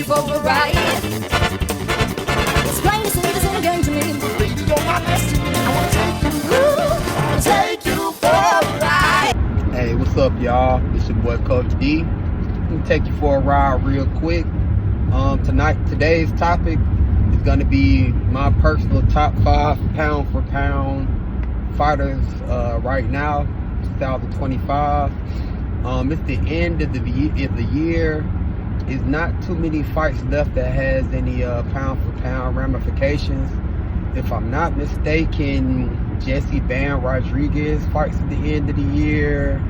you for a ride. It's plain to see this ain't a game to me. Baby, you're my destiny. I wanna take you for a ride. Hey, what's up, y'all? It's your boy Coach D. I'm gonna take you for a ride real quick. Today's topic is gonna be my personal top 5 pound for pound fighters right now, 2025. It's the end of the year. It's not too many fights left that has any pound for pound ramifications. If I'm not mistaken, Jesse Bam Rodriguez fights at the end of the year.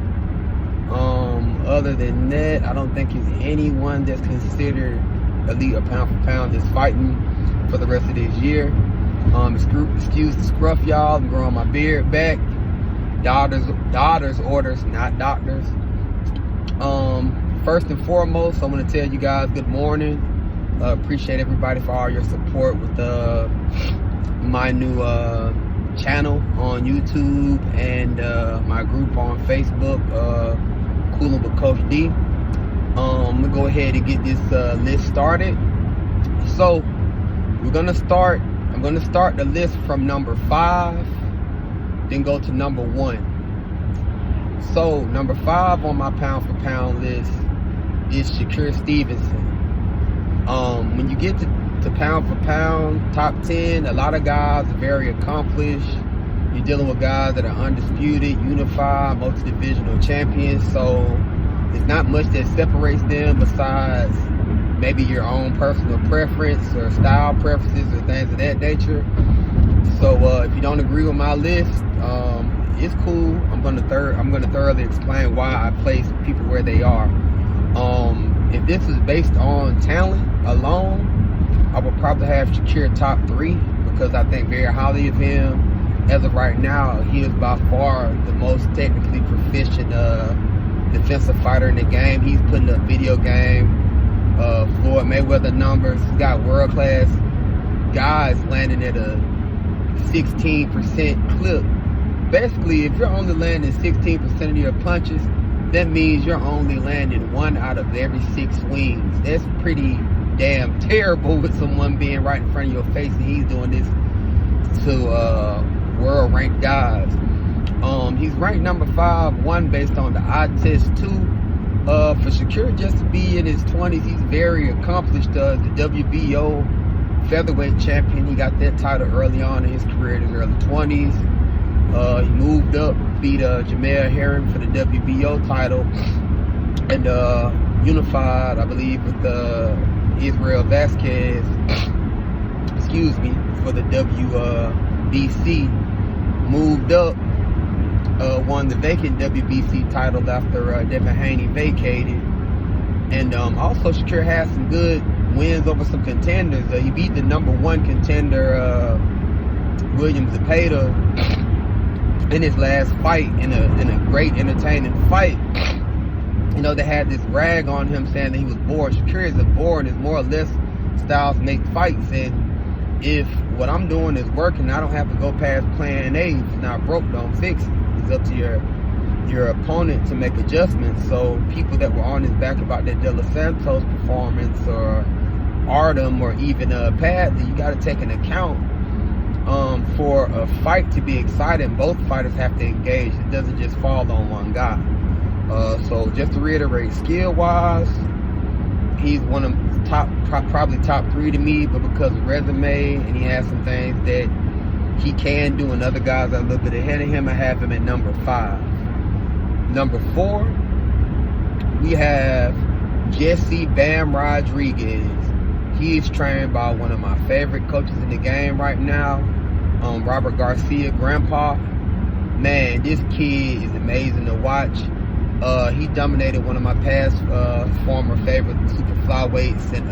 Other than that, I don't think there's anyone that's considered elite or pound for pound that's fighting for the rest of this year. Excuse the scruff, y'all. I'm growing my beard back. Daughter's orders, not doctors. First and foremost, I want to tell you guys good morning. Appreciate everybody for all your support with my new channel on YouTube and my group on Facebook, Coolin' with Coach D. I'm gonna go ahead and get this list started. So I'm gonna start the list from number 5, then go to number 1. So number 5 on my pound for pound list is Shakur Stevenson. When you get to pound for pound, top 10, a lot of guys are very accomplished. You're dealing with guys that are undisputed, unified, multi-divisional champions. So there's not much that separates them besides maybe your own personal preference or style preferences or things of that nature. So if you don't agree with my list, it's cool. I'm gonna thoroughly explain why I place people where they are. If this is based on talent alone, I would probably have Shakur top 3 because I think very highly of him. As of right now, he is by far the most technically proficient defensive fighter in the game. He's putting up video game Floyd Mayweather numbers. He's got world-class guys landing at a 16% clip. Basically, if you're only landing 16% of your punches, that means you're only landing 1 out of every 6 swings. That's pretty damn terrible with someone being right in front of your face and he's doing this to world-ranked guys. He's ranked number 5, 1 based on the eye test, 2. For Shakur just to be in his 20s, he's very accomplished. The WBO featherweight champion, he got that title early on in his career in his early 20s. He moved up, beat Jamel Herring for the WBO title, and unified, I believe, with Israel Vasquez, for the WBC. Moved up, won the vacant WBC title after Devin Haney vacated. And also Shakur has some good wins over some contenders. He beat the number 1 contender, William Zepeda, in his last fight in a great entertaining fight. You know, they had this rag on him saying that he was bored. Shakur isn't bored. It's more or less styles make fights, and if what I'm doing is working, I don't have to go past plan A. If it's not broke, don't fix it. It's up to your opponent to make adjustments. So people that were on his back about that De Los Santos performance or Artem or even Padley, you got to take an account. For a fight to be exciting, both fighters have to engage. It doesn't just fall on one guy. So just to reiterate, skill-wise, he's one of probably top 3 to me, but because of resume and he has some things that he can do and other guys are a little bit ahead of him, I have him at number 5. Number 4, we have Jesse Bam Rodriguez. He is trained by one of my favorite coaches in the game right now, Robert Garcia, grandpa. Man, this kid is amazing to watch. He dominated one of my past former favorite super flyweights and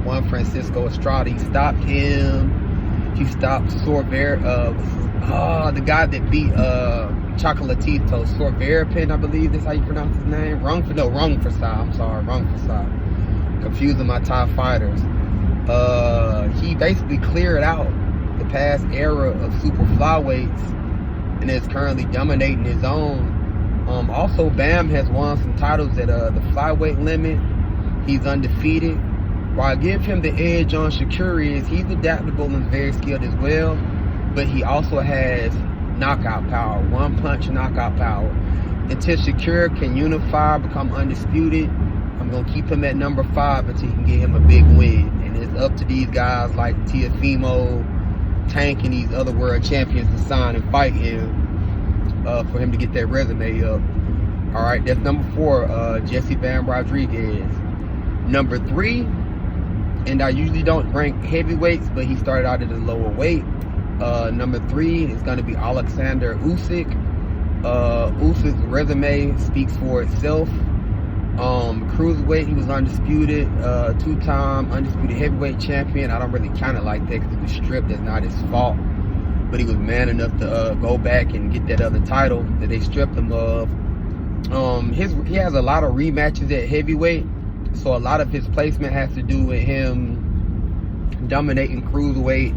Juan Francisco Estrada. He stopped him. He stopped the guy that beat Chocolatito, Sorverpin, I believe that's how you pronounce his name. Rungfasad. I'm sorry, Rungfasad. Confusing my top fighters. He basically cleared out the past era of super flyweights and is currently dominating his own. Also, Bam has won some titles at the flyweight limit. He's undefeated. While I give him the edge on Shakur is he's adaptable and very skilled as well, but he also has knockout power, one punch knockout power. Until Shakur can unify, become undisputed, I'm going to keep him at number 5 until he can get him a big win. And it's up to these guys like Teofimo, Tank, and these other world champions to sign and fight him for him to get that resume up. All right, that's number 4, Jesse Van Rodriguez. Number 3, and I usually don't rank heavyweights, but he started out at a lower weight. Number 3 is going to be Alexander Usyk. Usyk's resume speaks for itself. Cruiserweight, he was undisputed, 2-time undisputed heavyweight champion. I don't really count it like that because he was stripped. That's not his fault. But he was man enough to go back and get that other title that they stripped him of. He has a lot of rematches at heavyweight, so a lot of his placement has to do with him dominating cruiserweight,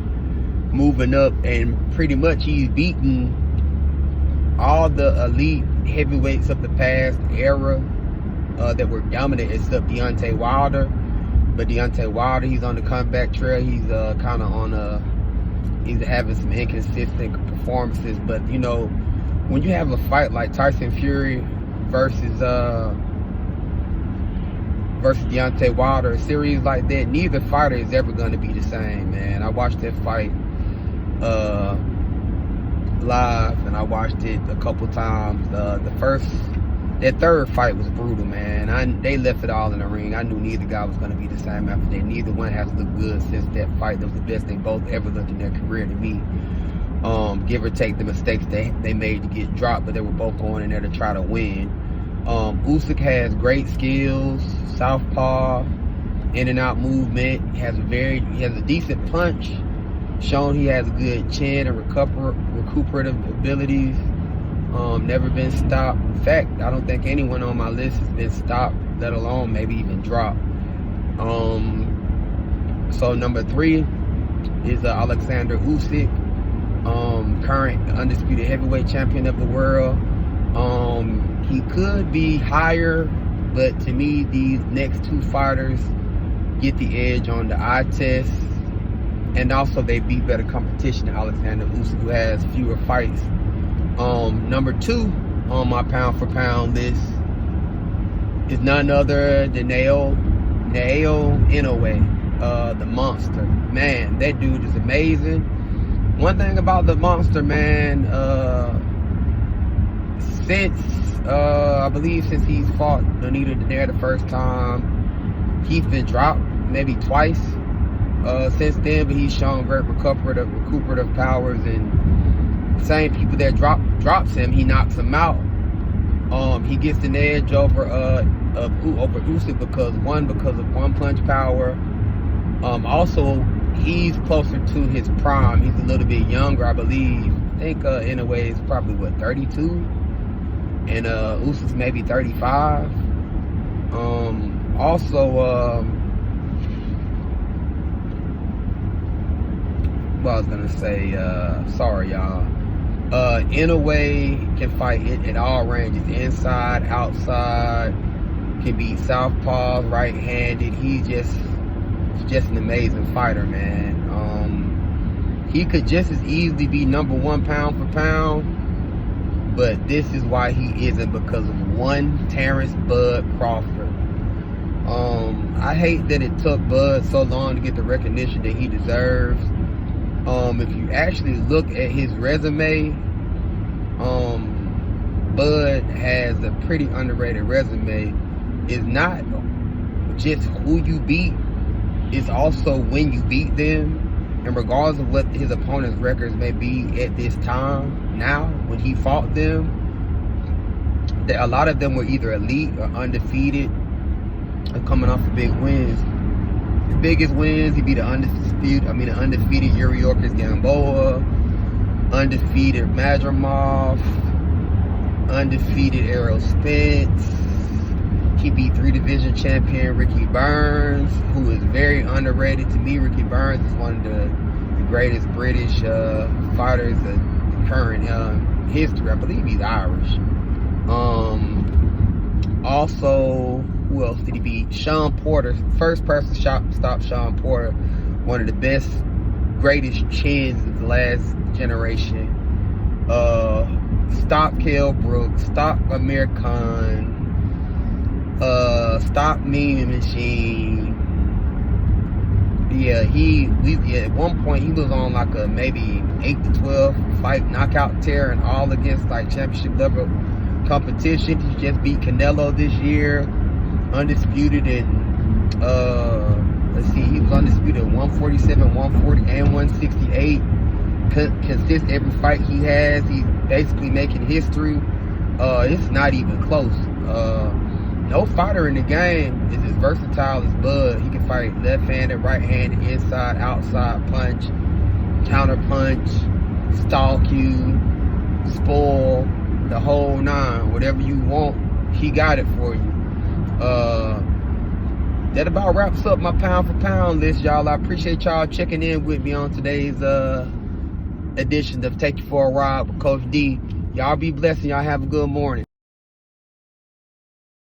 moving up, and pretty much he's beaten all the elite heavyweights of the past era that were dominant, except Deontay Wilder. But Deontay Wilder, he's on the comeback trail. He's kind of on he's having some inconsistent performances. But you know, when you have a fight like Tyson Fury versus Deontay Wilder, a series like that, neither fighter is ever going to be the same, man. I watched that fight live, and I watched it a couple times. That third fight was brutal, man. They left it all in the ring. I knew neither guy was going to be the same after that. Neither one has looked good since that fight. That was the best they both ever looked in their career to me. Give or take the mistakes they made to get dropped, but they were both going in there to try to win. Usyk has great skills, southpaw, in and out movement. He has a decent punch. Shown he has a good chin and recuperative abilities. Never been stopped. In fact, I don't think anyone on my list has been stopped, let alone maybe even dropped. So number 3 is Alexander Usyk, current undisputed heavyweight champion of the world. He could be higher, but to me, these next 2 fighters get the edge on the eye test, and also they beat better competition than Alexander Usyk, who has fewer fights. Number 2 on my pound for pound list is none other than Naoya Inoue, the monster. Man, that dude is amazing. One thing about the monster, man, I believe since he's fought Anita Danair the first time, he's been dropped maybe twice since then, but he's shown great recuperative powers, and same people that drops him, he knocks him out. He gets an edge over Usyk because of one punch power. Also, he's closer to his prime. He's a little bit younger, I believe. I think in a way, it's probably 32, and Usyk's maybe 35. What I was gonna say, sorry y'all. Inoue can fight at all ranges, inside, outside, can be southpaw, right-handed. He's just an amazing fighter, man. He could just as easily be number 1 pound for pound, but this is why he isn't, because of one Terrence Bud Crawford. I hate that it took Bud so long to get the recognition that he deserves. If you actually look at his resume, Bud has a pretty underrated resume. It's not just who you beat, it's also when you beat them. And regardless of what his opponent's records may be at this time, now, when he fought them, that a lot of them were either elite or undefeated or coming off of big wins. The biggest wins, he beat the undefeated Yuriorkis Gamboa, undefeated Madrimov, undefeated Errol Spence. He beat 3-division champion Ricky Burns, who is very underrated to me. Ricky Burns is one of the greatest British fighters of current history. I believe he's Irish. Also, Who else did he beat? Sean Porter. First person stop Sean Porter. One of the best, greatest chins of the last generation. Stop Kell Brooks. Stop Amir Khan. Stop Meme Machine. Yeah, at one point he was on like a maybe 8 to 12 fight knockout tear, and all against like championship level competition. He just beat Canelo this year, undisputed, and let's see, he was undisputed at 147, 140, and 168. Consist every fight he has. He's basically making history. It's not even close. No fighter in the game is as versatile as Bud. He can fight left-handed, right-handed, inside, outside punch, counter punch, stalk you, spoil, the whole nine. Whatever you want, he got it for you. That about wraps up my pound for pound list, y'all. I appreciate y'all checking in with me on today's edition of Take You for a Ride with Coach D. Y'all be blessed and y'all have a good morning.